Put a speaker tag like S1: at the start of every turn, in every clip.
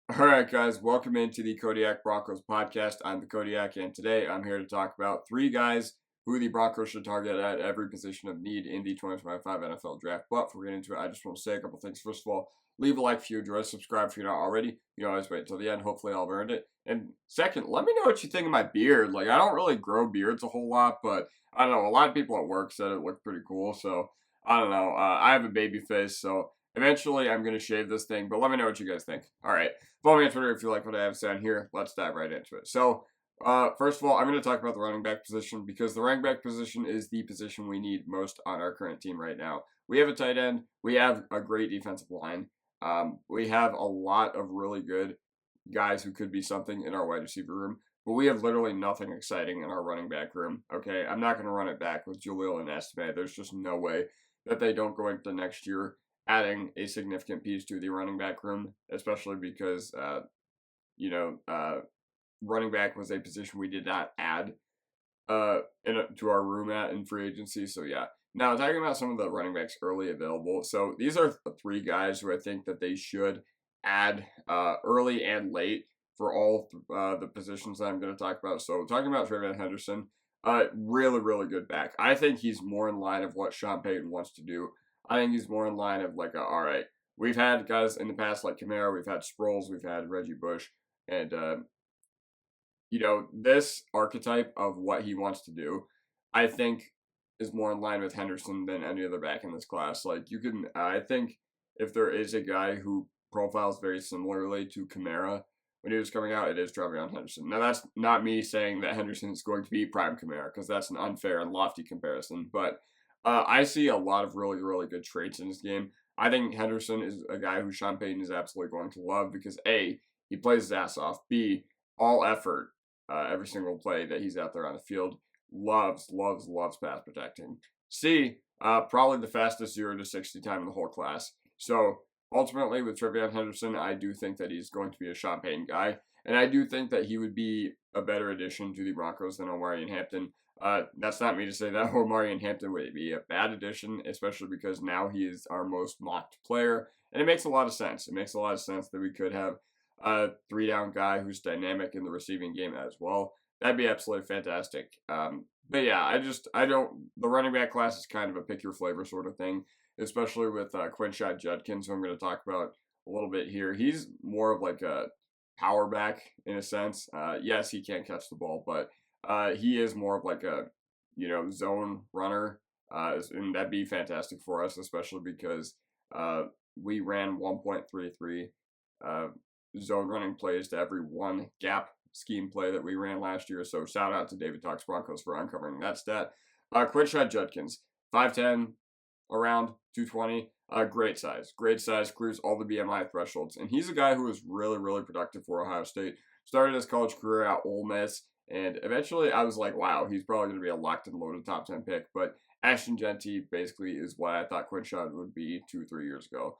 S1: All right, guys, welcome into the Kodiak Broncos podcast. I'm the Kodiak, and today I'm here to talk about three guys who the Broncos should target at every position of need in the 2025 NFL Draft. But before we get into it, I just want to say a couple things. First of all, leave a like if you enjoyed, subscribe if you're not already. You can always wait until the end. Hopefully, I'll have earned it. And second, let me know what you think of my beard. Like, I don't really grow beards a whole lot, but I don't know. A lot of people at work said it looked pretty cool, so I don't know. I have a baby face, so eventually I'm going to shave this thing, but let me know what you guys think. All right. Follow me on Twitter if you like what I have to say on here. Let's dive right into it. So, first of all, I'm going to talk about the running back position because the running back position is the position we need most on our current team right now. We have a tight end. We have a great defensive line. We have a lot of really good guys who could be something in our wide receiver room, but we have literally nothing exciting in our running back room. Okay, I'm not going to run it back with Jaleel and Estime. There's just no way that they don't go into next year adding a significant piece to the running back room, especially because, running back was a position we did not add to our room in free agency. So, yeah. Now, talking about some of the running backs early available. So, these are three guys who I think that they should add early and late for all the positions that I'm going to talk about. So, talking about Trevion Henderson, really, really good back. I think he's more in line of what Sean Payton wants to do. I think he's more in line of like, all right, we've had guys in the past like Kamara, we've had Sproles, we've had Reggie Bush, and this archetype of what he wants to do, I think, is more in line with Henderson than any other back in this class. Like I think if there is a guy who profiles very similarly to Kamara when he was coming out, it is Trevion Henderson. Now that's not me saying that Henderson is going to be prime Kamara because that's an unfair and lofty comparison, but I see a lot of really, really good traits in this game. I think Henderson is a guy who Sean Payton is absolutely going to love because A, he plays his ass off. B, all effort, every single play that he's out there on the field. Loves pass protecting. C, probably the fastest 0 to 60 time in the whole class. So ultimately, with Trevion Henderson, I do think that he's going to be a Sean Payton guy. And I do think that he would be a better addition to the Broncos than Omarion Hampton. That's not me to say that Omarion Hampton would be a bad addition, especially because now he is our most mocked player. And it makes a lot of sense. It makes a lot of sense that we could have a 3-down guy who's dynamic in the receiving game as well. That'd be absolutely fantastic. But yeah, the running back class is kind of a pick your flavor sort of thing, especially with Quinshot Judkins, who I'm going to talk about a little bit here. He's more of like a power back in a sense. Yes, he can't catch the ball, but he is more of like a, zone runner. And that'd be fantastic for us, especially because we ran 1.33 zone running plays to every one gap scheme play that we ran last year. So shout out to David Talks Broncos for uncovering that stat. Quinshot Judkins, 5'10", around 220. Great size, clears all the BMI thresholds. And he's a guy who was really, really productive for Ohio State. Started his college career at Ole Miss, and eventually I was like, wow, he's probably going to be a locked and loaded top 10 pick. But Ashton Jeanty basically is what I thought Quinshot would be 2-3 years ago.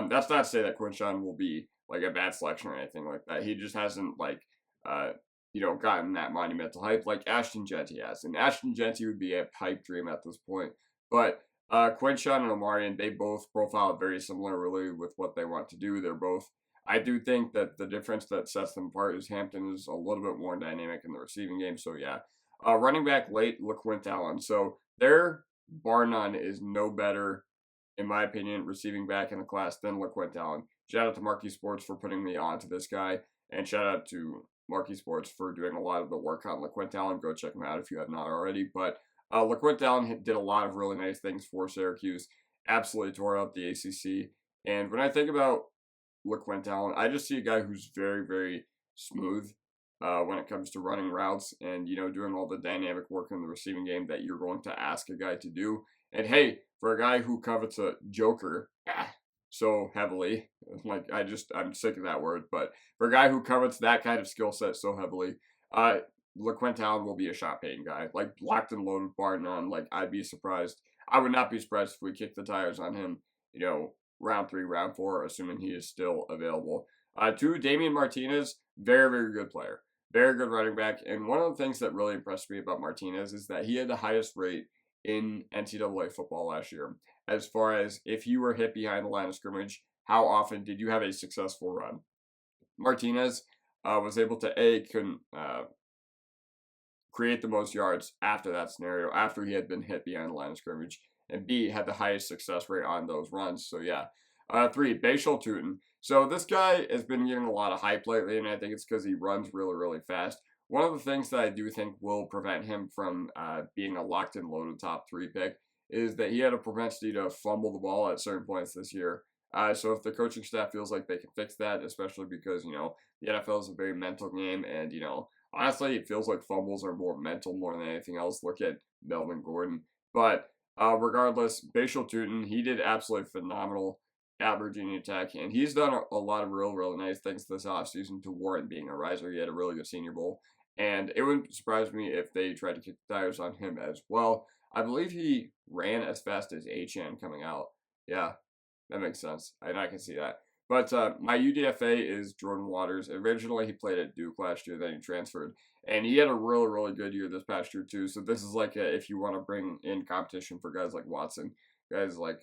S1: That's not to say that Quinshot will be like a bad selection or anything like that. He just hasn't gotten that monumental hype like Ashton Jeanty has. And Ashton Jeanty would be a pipe dream at this point. But Quinshot and Omarion, they both profile very similarly with what they want to do. I do think that the difference that sets them apart is Hampton is a little bit more dynamic in the receiving game. So yeah, running back late, LaQuint Allen. So their bar none is no better, in my opinion, receiving back in the class than LaQuint Allen. Shout out to Marquee Sports for putting me on to this guy, and shout out to Marquee Sports for doing a lot of the work on LaQuint Allen. Go check him out if you have not already. But LaQuint Allen did a lot of really nice things for Syracuse. Absolutely tore up the ACC. And when I think about LaQuint Allen, I just see a guy who's very, very smooth when it comes to running routes and, doing all the dynamic work in the receiving game that you're going to ask a guy to do. And hey, for a guy who covets a joker so heavily, I'm sick of that word, but for a guy who covets that kind of skill set so heavily, LaQuint Allen will be a Sean Payton guy, like locked and loaded, bar none. Like I would not be surprised if we kick the tires on him, round 3, round 4, assuming he is still available. To Damian Martinez, very, very good player, very good running back. And one of the things that really impressed me about Martinez is that he had the highest rate in NCAA football last year, as far as if you were hit behind the line of scrimmage, how often did you have a successful run? Martinez was able to create the most yards after that scenario, after he had been hit behind the line of scrimmage, and B, had the highest success rate on those runs. So yeah. 3, Surtain. So this guy has been getting a lot of hype lately, and I think it's because he runs really, really fast. One of the things that I do think will prevent him from being a locked and loaded top 3 pick is that he had a propensity to fumble the ball at certain points this year. So if the coaching staff feels like they can fix that, especially because, the NFL is a very mental game, and, honestly, it feels like fumbles are more mental more than anything else. Look at Melvin Gordon. But regardless, Surtain, he did absolutely phenomenal at Virginia Tech, and he's done a lot of really nice things this offseason to warrant being a riser. He had a really good Senior Bowl, and it wouldn't surprise me if they tried to kick the tires on him as well. I believe he ran as fast as Achane coming out. Yeah, that makes sense. I can see that. But my UDFA is Jordan Waters. Originally, he played at Duke last year, then he transferred. And he had a really good year this past year, too. So this is like if you want to bring in competition for guys like Watson. Guys like,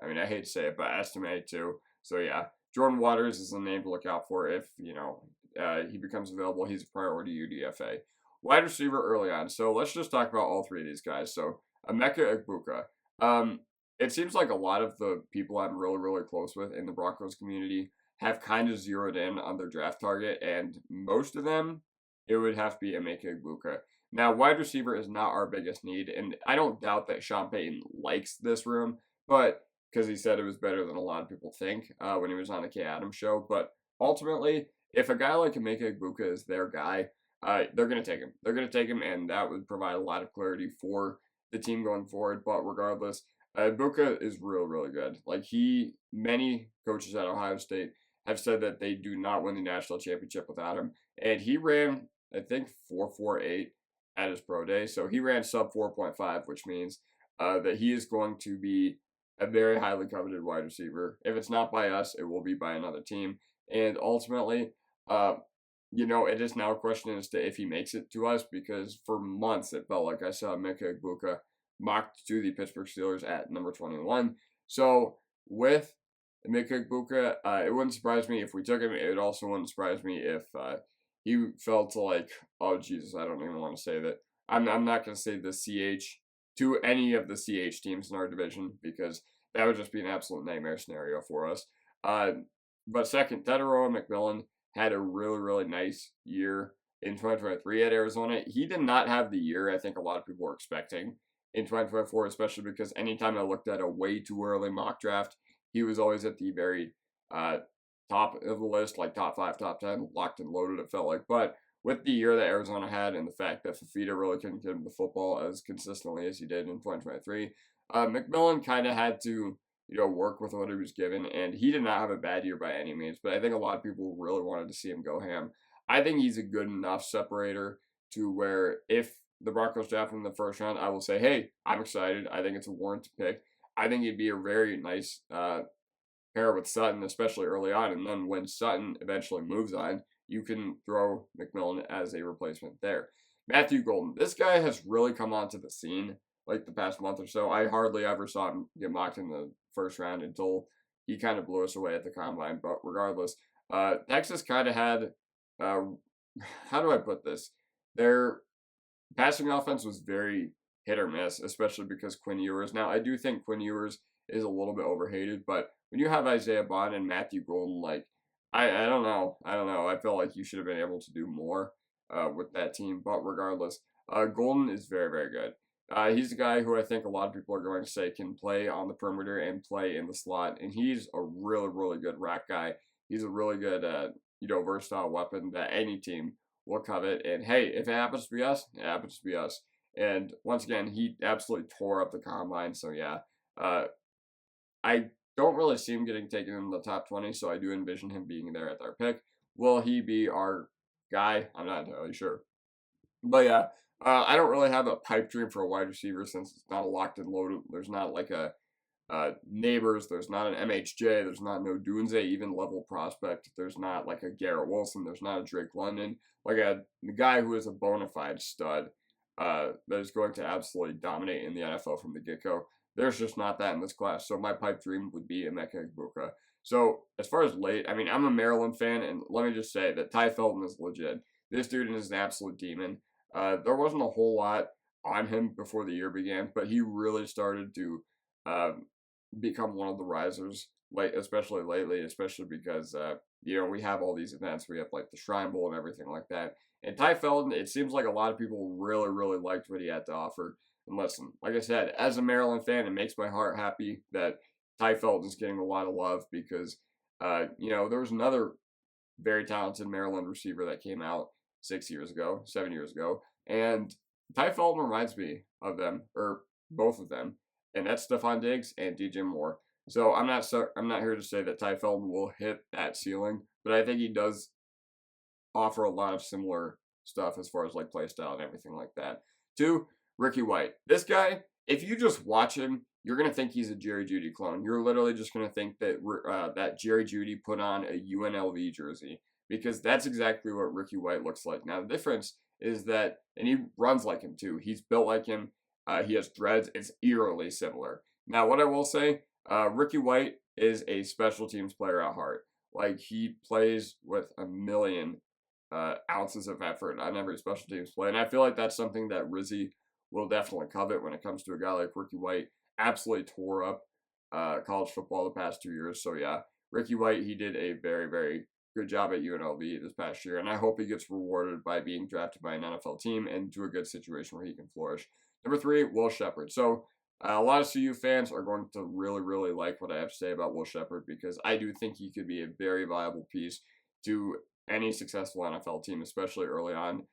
S1: I hate to say it, but Estimate, too. So yeah, Jordan Waters is the name to look out for if, he becomes available. He's a priority UDFA. Wide receiver early on. So let's just talk about all 3 of these guys. So Emeka Egbuka. It seems like a lot of the people I'm really close with in the Broncos community have kind of zeroed in on their draft target, and most of them, it would have to be Emeka Egbuka. Now, wide receiver is not our biggest need, and I don't doubt that Sean Payton likes this room, but because he said it was better than a lot of people think when he was on the Kay Adams show. But ultimately, if a guy like Emeka Egbuka is their guy, they're going to take him. They're going to take him, and that would provide a lot of clarity for the team going forward. But regardless, Egbuka is really good. Like, many coaches at Ohio State have said that they do not win the national championship without him. And he ran, I think, 4.48 at his pro day. So he ran sub 4.5, which means that he is going to be a very highly coveted wide receiver. If it's not by us, it will be by another team. And ultimately, it is now a question as to if he makes it to us, because for months it felt like I saw Emeka Egbuka mocked to the Pittsburgh Steelers at number 21. So with Emeka Egbuka, it wouldn't surprise me if we took him. It also wouldn't surprise me if he fell to like, oh Jesus, I don't even want to say that. I'm not going to say the CH to any of the CH teams in our division, because that would just be an absolute nightmare scenario for us. But second, Tetairoa McMillan had a really nice year in 2023 at Arizona. He did not have the year I think a lot of people were expecting in 2024, especially because anytime I looked at a way too early mock draft, he was always at the very top of the list, like top 5, top 10, locked and loaded, it felt like. But with the year that Arizona had and the fact that Fafita really couldn't get him the football as consistently as he did in 2023, McMillan kind of had to, work with what he was given, and he did not have a bad year by any means, but I think a lot of people really wanted to see him go ham. I think he's a good enough separator to where if the Broncos draft him in the first round, I will say, hey, I'm excited. I think it's a warranted pick. I think he'd be a very nice pair with Sutton, especially early on, and then when Sutton eventually moves on, you can throw McMillan as a replacement there. Matthew Golden. This guy has really come onto the scene like the past month or so. I hardly ever saw him get mocked in the first round until he kind of blew us away at the combine. But regardless, Texas kind of had, how do I put this? Their passing offense was very hit or miss, especially because Quinn Ewers. Now, I do think Quinn Ewers is a little bit overhated, but when you have Isaiah Bond and Matthew Golden, like, I don't know. I felt like you should have been able to do more with that team. But regardless, Golden is very good. He's a guy who I think a lot of people are going to say can play on the perimeter and play in the slot, and he's a really good rack guy. He's a really good, versatile weapon that any team will covet. And hey, if it happens to be us, it happens to be us. And once again, he absolutely tore up the combine. So yeah, I don't really see him getting taken in the top 20, so I do envision him being there at our pick. Will he be our guy? I'm not entirely sure. But yeah, I don't really have a pipe dream for a wide receiver since it's not a locked and loaded. There's not like a Neighbors. There's not an MHJ. There's not no Dunze even level prospect. There's not like a Garrett Wilson. There's not a Drake London. Like a guy who is a bona fide stud that is going to absolutely dominate in the NFL from the get-go. There's just not that in this class. So my pipe dream would be Emeka Egbuka. So as far as late, I mean, I'm a Maryland fan, and let me just say that Ty Felton is legit. This dude is an absolute demon. There wasn't a whole lot on him before the year began, but he really started to um, become one of the risers, like especially lately, especially because we have all these events. We have like the Shrine Bowl and everything like that. And Ty Felton, it seems like a lot of people really, really liked what he had to offer. And listen, like I said, as a Maryland fan, it makes my heart happy that Ty Felton is getting a lot of love because, there was another very talented Maryland receiver that came out 6 years ago, 7 years ago, and Ty Felton reminds me of them, or both of them, and that's Stephon Diggs and DJ Moore. So I'm not here to say that Ty Felton will hit that ceiling, but I think he does offer a lot of similar stuff as far as like play style and everything like that. Two, Ricky White. This guy, if you just watch him, you're gonna think he's a Jerry Jeudy clone. You're literally just gonna think that that Jerry Jeudy put on a UNLV jersey because that's exactly what Ricky White looks like. Now the difference is that, and he runs like him too. He's built like him. He has dreads. It's eerily similar. Now what I will say, Ricky White is a special teams player at heart. Like he plays with a million ounces of effort on every special teams play. And I feel like that's something that Rizzy will definitely covet when it comes to a guy like Ricky White. Absolutely tore up college football the past 2 years. So, yeah, Ricky White, he did a very, very good job at UNLV this past year. And I hope he gets rewarded by being drafted by an NFL team and to a good situation where he can flourish. Number 3, Will Sheppard. So, a lot of CU fans are going to really, really like what I have to say about Will Sheppard because I do think he could be a very viable piece to any successful NFL team, especially early on.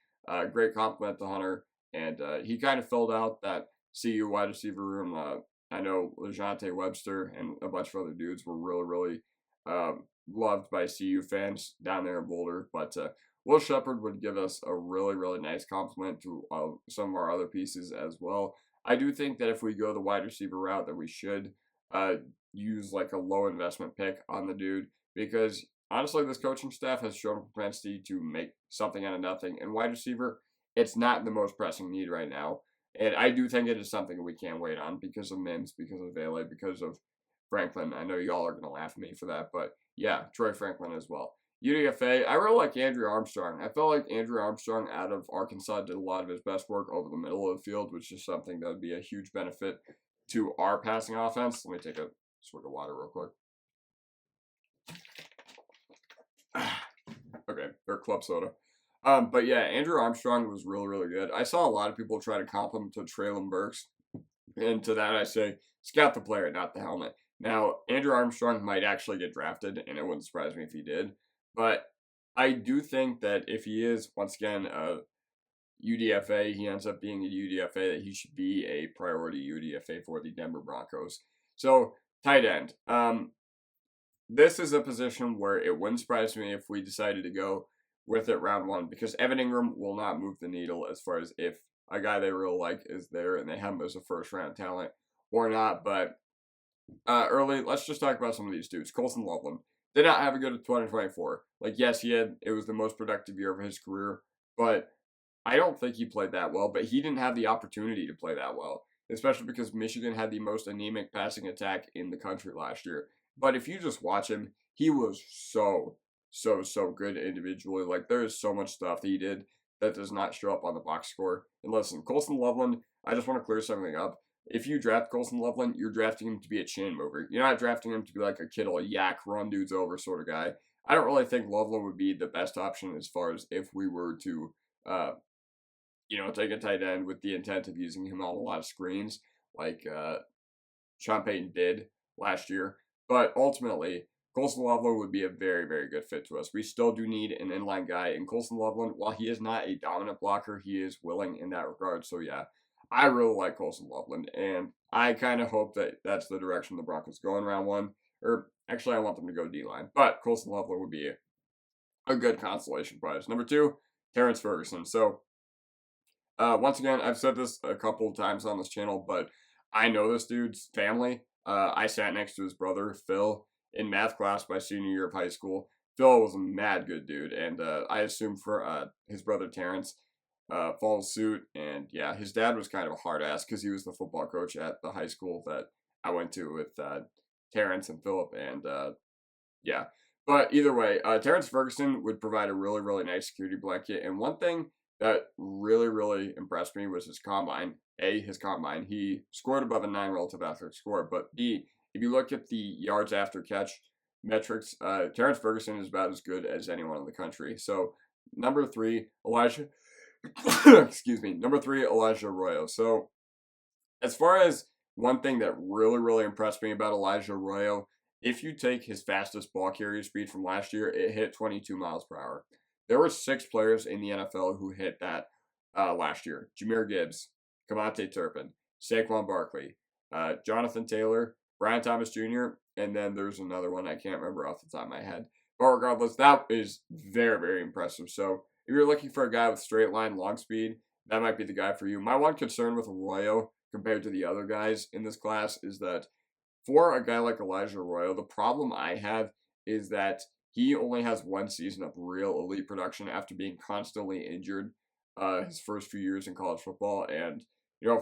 S1: Great compliment to Hunter, and he kind of filled out that CU wide receiver room. I know LeJontay Webster and a bunch of other dudes were really, really loved by CU fans down there in Boulder, but Will Sheppard would give us a really, really nice compliment to some of our other pieces as well. I do think that if we go the wide receiver route, that we should use like a low investment pick on the dude because honestly, this coaching staff has shown propensity to make something out of nothing. And wide receiver, it's not the most pressing need right now. And I do think it is something we can't wait on because of Mims, because of Vele, because of Franklin. I know y'all are going to laugh at me for that, but yeah, Troy Franklin as well. UDFA, I really like Andrew Armstrong. I felt like Andrew Armstrong out of Arkansas did a lot of his best work over the middle of the field, which is something that would be a huge benefit to our passing offense. Let me take a swig of water real quick. Okay, or club soda. But yeah, Andrew Armstrong was really, really good. I saw a lot of people try to comp him to Treylon Burks. And to that I say, scout the player, not the helmet. Now, Andrew Armstrong might actually get drafted, and it wouldn't surprise me if he did. But I do think that if he is, once again, a UDFA, he ends up being a UDFA, that he should be a priority UDFA for the Denver Broncos. So, tight end. This is a position where it wouldn't surprise me if we decided to go with it round 1 because Evan Ingram will not move the needle as far as if a guy they really like is there and they have him as a first-round talent or not. But early, let's just talk about some of these dudes. Colson Loveland did not have a good 2024. Like, yes, it was the most productive year of his career, but I don't think he played that well. But he didn't have the opportunity to play that well, especially because Michigan had the most anemic passing attack in the country last year. But if you just watch him, he was so good individually. Like, there is so much stuff that he did that does not show up on the box score. And listen, Colson Loveland, I just want to clear something up. If you draft Colson Loveland, you're drafting him to be a chain mover. You're not drafting him to be like a Kittle, a yak, run dudes over sort of guy. I don't really think Loveland would be the best option as far as if we were to, take a tight end with the intent of using him on a lot of screens like Sean Payton did last year. But ultimately, Colson Loveland would be a very, very good fit to us. We still do need an inline guy. And Colson Loveland, while he is not a dominant blocker, he is willing in that regard. So, yeah, I really like Colson Loveland. And I kind of hope that that's the direction the Broncos go in round 1. Or, actually, I want them to go D-line. But Colson Loveland would be a good consolation prize. Number 2, Terrence Ferguson. So, once again, I've said this a couple of times on this channel, but I know this dude's family. I sat next to his brother, Phil, in math class my senior year of high school. Phil was a mad good dude, and I assume for his brother Terrence follows suit. And yeah, his dad was kind of a hard ass because he was the football coach at the high school that I went to with Terrence and Philip. And Yeah. But either way, Terrence Ferguson would provide a really, really nice security blanket. And one thing that really, really impressed me was his combine. A, his combine. He scored above a 9 relative athletic score. But B, if you look at the yards after catch metrics, Terrence Ferguson is about as good as anyone in the country. So, number 3, Elijah. Excuse me. Number 3, Elijah Arroyo. So, as far as one thing that really, really impressed me about Elijah Arroyo, if you take his fastest ball carrier speed from last year, it hit 22 miles per hour. There were 6 players in the NFL who hit that last year. Jahmyr Gibbs, Kamate Turpin, Saquon Barkley, Jonathan Taylor, Brian Thomas Jr., and then there's another one I can't remember off the top of my head. But regardless, that is very, very impressive. So if you're looking for a guy with straight line, long speed, that might be the guy for you. My one concern with Arroyo compared to the other guys in this class is that for a guy like Elijah Arroyo, the problem I have is that he only has one season of real elite production after being constantly injured his first few years in college football. And,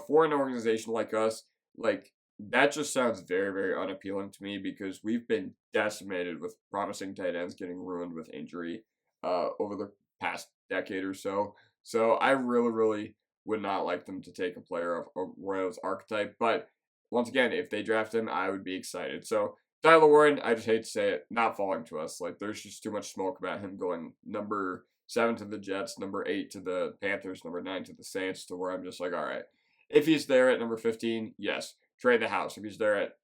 S1: for an organization like us, like, that just sounds very, very unappealing to me because we've been decimated with promising tight ends getting ruined with injury over the past decade or so. So I really, really would not like them to take a player of Arroyo's archetype. But once again, if they draft him, I would be excited. So Tyler Warren, I just hate to say it, not falling to us. Like, there's just too much smoke about him going number 7 to the Jets, number 8 to the Panthers, number 9 to the Saints, to where I'm just like, all right. If he's there at number 15, yes, trade the house. If he's there at,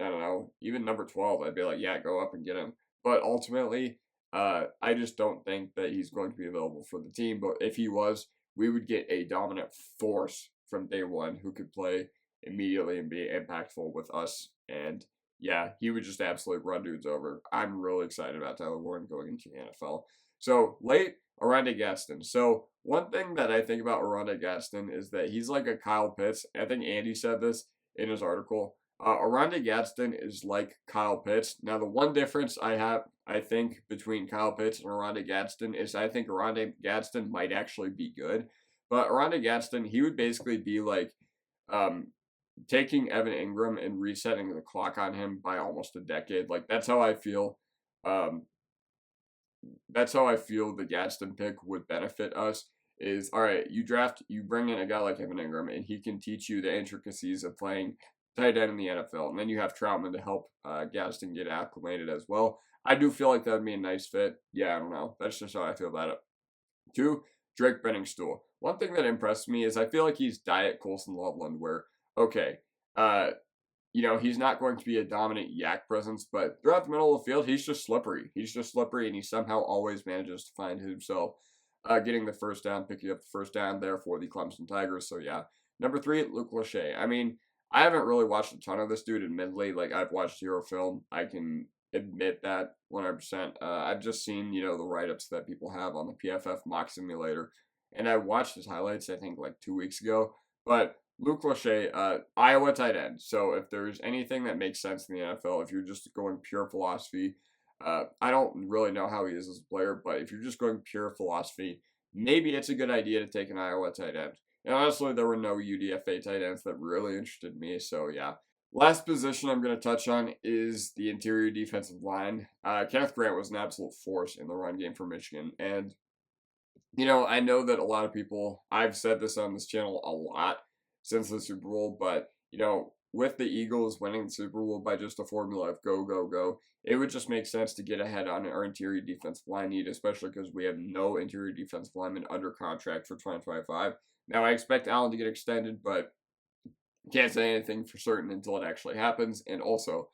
S1: I don't know, even number 12, I'd be like, yeah, go up and get him. But ultimately, I just don't think that he's going to be available for the team. But if he was, we would get a dominant force from day one who could play immediately and be impactful with us. And yeah, he would just absolutely run dudes over. I'm really excited about Tyler Warren going into the NFL. So late, Oronde Gadsden. So one thing that I think about Oronde Gadsden is that he's like a Kyle Pitts. I think Andy said this in his article. Oronde Gadsden is like Kyle Pitts. Now, the one difference I think, between Kyle Pitts and Oronde Gadsden is I think Oronde Gadsden might actually be good. But Oronde Gadsden, he would basically be like taking Evan Ingram and resetting the clock on him by almost a decade. Like, that's how I feel. That's how I feel the Gadsden pick would benefit us. Is, all right, you bring in a guy like Evan Ingram, and he can teach you the intricacies of playing tight end in the NFL. And then you have Troutman to help Gadsden get acclimated as well. I do feel like that would be a nice fit. Yeah, I don't know. That's just how I feel about it. 2, Drake Benningstool. One thing that impressed me is I feel like he's Diet Colson Loveland, where, okay, he's not going to be a dominant yak presence, but throughout the middle of the field, he's just slippery. He's just slippery, and he somehow always manages to find himself getting the first down, picking up the first down there for the Clemson Tigers. So, yeah. Number 3, Luke Lachey. I mean, I haven't really watched a ton of this dude, admittedly. Like, I've watched zero film. I can admit that 100%. I've just seen, the write-ups that people have on the PFF mock simulator. And I watched his highlights, I think, like 2 weeks ago. But Luke Lachey, Iowa tight end. So if there's anything that makes sense in the NFL, if you're just going pure philosophy, I don't really know how he is as a player, but if you're just going pure philosophy, maybe it's a good idea to take an Iowa tight end. And honestly, there were no UDFA tight ends that really interested me, so yeah. Last position I'm going to touch on is the interior defensive line. Kenneth Grant was an absolute force in the run game for Michigan, and I know that a lot of people, I've said this on this channel a lot since the Super Bowl, but, with the Eagles winning the Super Bowl by just a formula of go, go, go, it would just make sense to get ahead on our interior defensive line need, especially because we have no interior defensive linemen under contract for 2025. Now, I expect Allen to get extended, but can't say anything for certain until it actually happens. And also,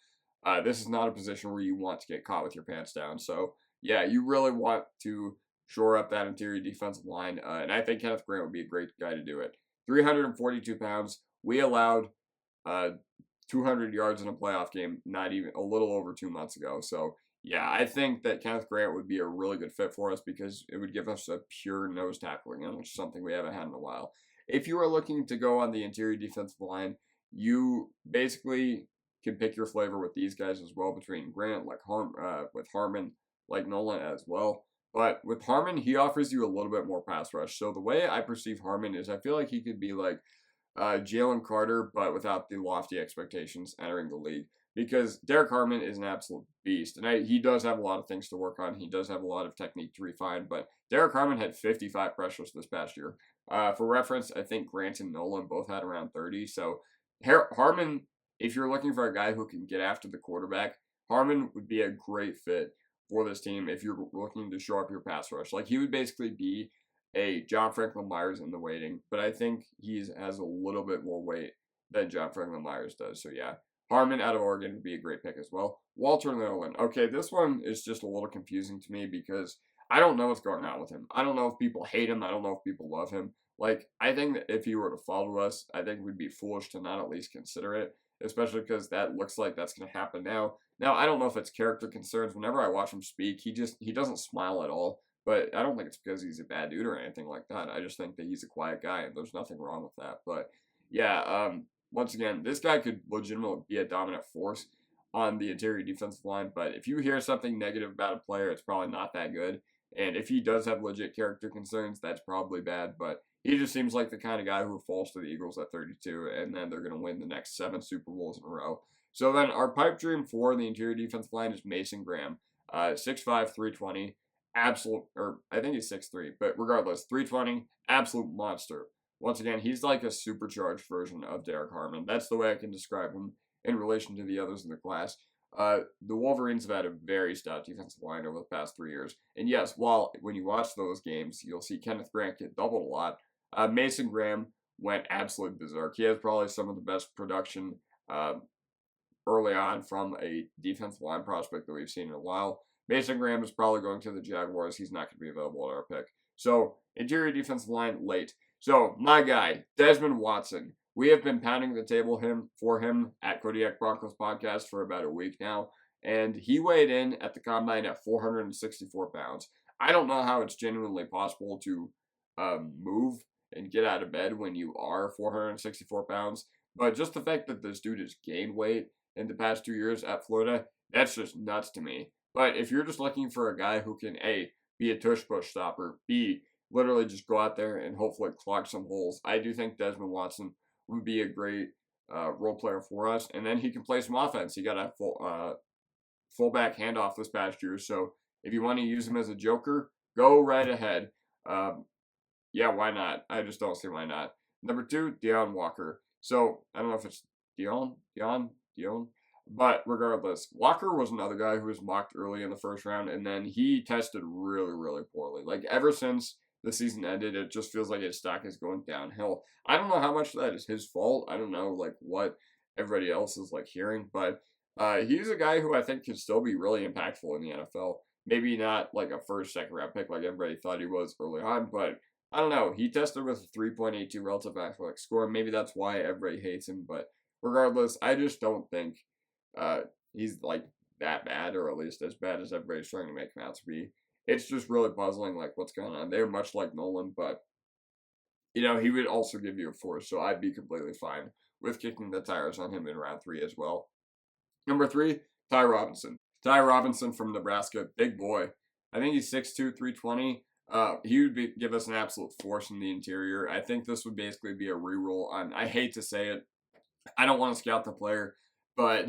S1: this is not a position where you want to get caught with your pants down. So, yeah, you really want to shore up that interior defensive line, and I think Kenneth Grant would be a great guy to do it. 342 pounds. We allowed 200 yards in a playoff game, not even a little over 2 months ago. So, yeah, I think that Kenneth Grant would be a really good fit for us because it would give us a pure nose tackling, which is something we haven't had in a while. If you are looking to go on the interior defensive line, you basically can pick your flavor with these guys as well, between Grant, with Harmon, like Nolan as well. But with Harmon, he offers you a little bit more pass rush. So the way I perceive Harmon is I feel like he could be like Jalen Carter, but without the lofty expectations entering the league. because Derek Harmon is an absolute beast. And he does have a lot of things to work on. He does have a lot of technique to refine. But Derek Harmon had 55 pressures this past year. For reference, I think Grant and Nolan both had around 30. So Harmon, if you're looking for a guy who can get after the quarterback, Harmon would be a great fit for this team if you're looking to show up your pass rush. Like, he would basically be a John Franklin Myers in the waiting, but I think he has a little bit more weight than John Franklin Myers does. So yeah, Harmon out of Oregon would be a great pick as well. Walter Nolan. Okay, this one is just a little confusing to me because I don't know what's going on with him. I don't know if people hate him. I don't know if people love him. Like, I think that if he were to follow us, I think we'd be foolish to not at least consider it, especially because that looks like that's going to happen now. Now, I don't know if it's character concerns. Whenever I watch him speak, he doesn't smile at all. But I don't think it's because he's a bad dude or anything like that. I just think that he's a quiet guy, and there's nothing wrong with that. But yeah, once again, this guy could legitimately be a dominant force on the interior defensive line. But if you hear something negative about a player, it's probably not that good. And if he does have legit character concerns, that's probably bad. But he just seems like the kind of guy who falls to the Eagles at 32, and then they're going to win the next 7 Super Bowls in a row. So then our pipe dream for the interior defensive line is Mason Graham, 6'5", 320. Absolute, or I think he's 6'3", but regardless, 320, absolute monster. Once again, he's like a supercharged version of Derek Harmon. That's the way I can describe him in relation to the others in the class. The Wolverines have had a very stout defensive line over the past 3 years. And yes, when you watch those games, you'll see Kenneth Grant get doubled a lot. Mason Graham went absolute berserk. He has probably some of the best production early on from a defensive line prospect that we've seen in a while. Mason Graham is probably going to the Jaguars. He's not going to be available at our pick. So, interior defensive line, late. So, my guy, Desmond Watson. We have been pounding the table for him at Kodiak Broncos Podcast for about a week now. And he weighed in at the combine at 464 pounds. I don't know how it's genuinely possible to move and get out of bed when you are 464 pounds. But just the fact that this dude has gained weight in the past 2 years at Florida, that's just nuts to me. But if you're just looking for a guy who can, A, be a tush-push stopper, B, literally just go out there and hopefully clog some holes, I do think Desmond Watson would be a great role player for us. And then he can play some offense. He got a fullback handoff this past year. So if you want to use him as a joker, go right ahead. Yeah, why not? I just don't see why not. Number 2, Deion Walker. So I don't know if it's Deion. But regardless, Walker was another guy who was mocked early in the first round, and then he tested really, really poorly. Like, ever since the season ended, it just feels like his stock is going downhill. I don't know how much of that is his fault. I don't know, like, what everybody else is, like, hearing. But he's a guy who I think can still be really impactful in the NFL. Maybe not, like, a first, second round pick like everybody thought he was early on, but I don't know. He tested with a 3.82 relative athletic score. Maybe that's why everybody hates him. But regardless, I just don't think he's like that bad, or at least as bad as everybody's trying to make him out to be. It's just really puzzling, like, what's going on. They're much like Nolan, but he would also give you a force, so I'd be completely fine with kicking the tires on him in round 3 as well. Number 3, Ty Robinson. Ty Robinson from Nebraska, big boy. I think he's 6'2", 320. He would give us an absolute force in the interior. I think this would basically be a reroll on. I hate to say it. I don't want to scout the player, but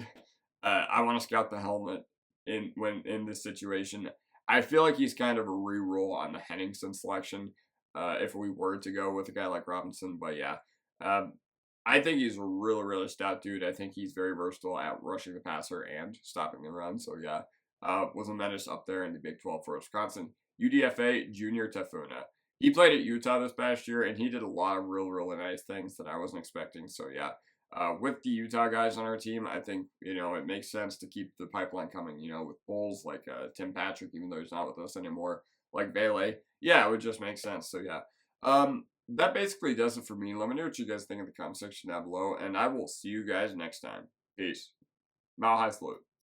S1: I want to scout the helmet in this situation. I feel like he's kind of a re-roll on the Henningsen selection if we were to go with a guy like Robinson. But yeah, I think he's a really, really stout dude. I think he's very versatile at rushing the passer and stopping the run. So yeah, was a menace up there in the Big 12 for Wisconsin. UDFA Junior Tafuna. He played at Utah this past year, and he did a lot of really nice things that I wasn't expecting. So yeah, with the Utah guys on our team, I think, it makes sense to keep the pipeline coming, with Bulls like Tim Patrick, even though he's not with us anymore, like Bailey. Yeah, it would just make sense. So yeah, that basically does it for me. Let me know what you guys think in the comment section down below, and I will see you guys next time. Peace. Mal High Salute.